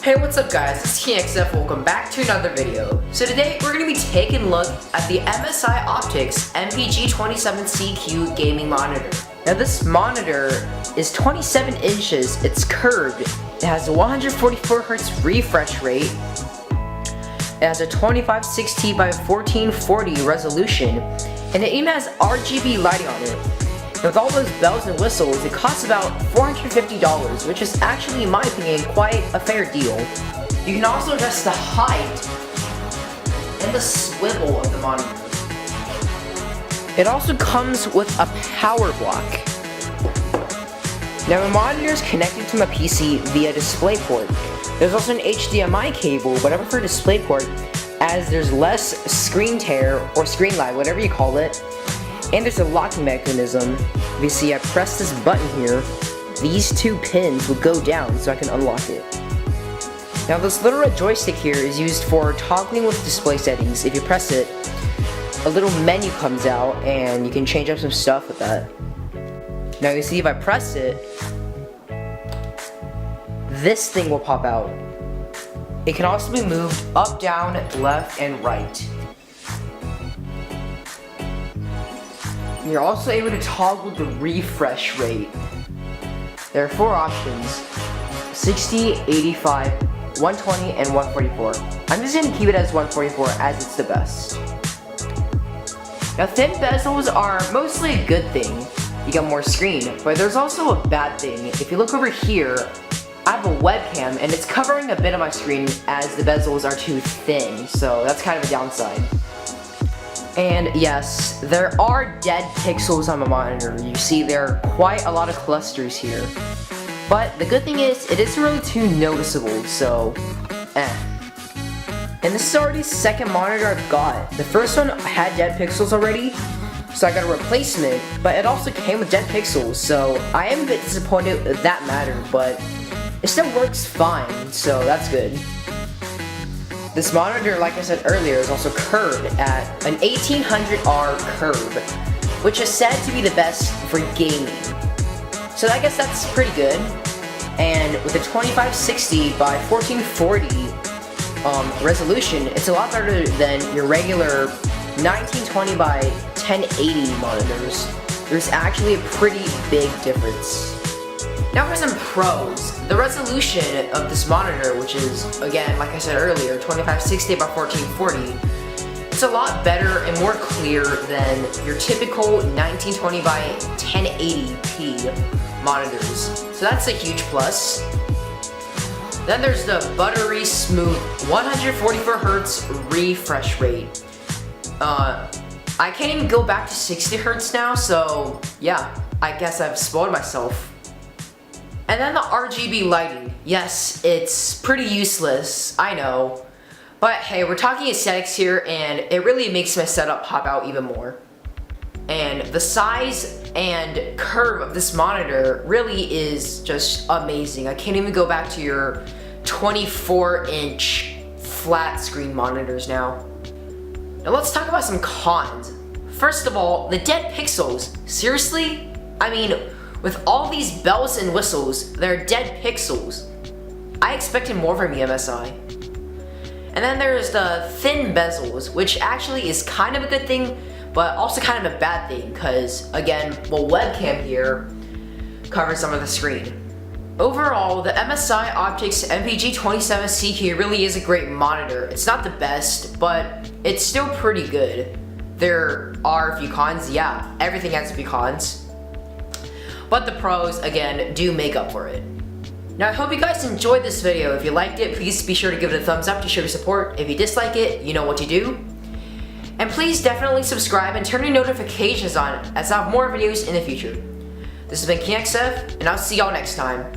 Hey, what's up guys, it's TXF, welcome back to another video. So today we're going to be taking a look at the MSI Optix MPG27CQ gaming monitor. Now this monitor is 27 inches, it's curved, it has a 144Hz refresh rate, it has a 2560 by 1440 resolution, and it even has RGB lighting on it. And with all those bells and whistles, it costs about $450, which is actually, in my opinion, quite a fair deal. You can also adjust the height and the swivel of the monitor. It also comes with a power block. Now, the monitor is connected to my PC via DisplayPort. There's also an HDMI cable, but I prefer DisplayPort as there's less screen tear or screen lag, whatever you call it. And there's a locking mechanism. If you see, I press this button here, these two pins will go down so I can unlock it. Now this little red joystick here is used for toggling with display settings. If you press it, a little menu comes out and you can change up some stuff with that. Now you see, if I press it, this thing will pop out. It can also be moved up, down, left, and right. You're also able to toggle the refresh rate. There are 4 options: 60, 85, 120, and 144. I'm just going to keep it as 144 as it's the best. Now thin bezels are mostly a good thing. You get more screen, but there's also a bad thing. If you look over here, I have a webcam and it's covering a bit of my screen as the bezels are too thin, so that's kind of a downside. And yes, there are dead pixels on the monitor. You see there are quite a lot of clusters here. But the good thing is, it isn't really too noticeable, so And this is already the second monitor I've got. The first one had dead pixels already, so I got a replacement, but it also came with dead pixels, so I am a bit disappointed with that matter, but it still works fine, so that's good. This monitor, like I said earlier, is also curved at an 1800R curve, which is said to be the best for gaming. So I guess that's pretty good. And with a 2560 by 1440 resolution, it's a lot better than your regular 1920 by 1080 monitors. There's actually a pretty big difference. Now for some pros. The resolution of this monitor, which is, again, like I said earlier, 2560 by 1440, it's a lot better and more clear than your typical 1920 by 1080p monitors. So that's a huge plus. Then there's the buttery smooth 144Hz refresh rate. I can't even go back to 60Hz now, so yeah, I guess I've spoiled myself. And then the RGB lighting. Yes, it's pretty useless, I know. But hey, we're talking aesthetics here, and it really makes my setup pop out even more. And the size and curve of this monitor really is just amazing. I can't even go back to your 24-inch flat screen monitors now. Now let's talk about some cons. First of all, the dead pixels. Seriously? I mean, with all these bells and whistles, they're dead pixels. I expected more from the MSI. And then there's the thin bezels, which actually is kind of a good thing, but also kind of a bad thing, because again, well, webcam here covers some of the screen. Overall, the MSI Optix MPG27CQ really is a great monitor. It's not the best, but it's still pretty good. There are a few cons, yeah, everything has a few cons. But the pros, again, do make up for it. Now, I hope you guys enjoyed this video. If you liked it, please be sure to give it a thumbs up to show your support. If you dislike it, you know what to do. And please definitely subscribe and turn your notifications on as I have more videos in the future. This has been KingXF, and I'll see y'all next time.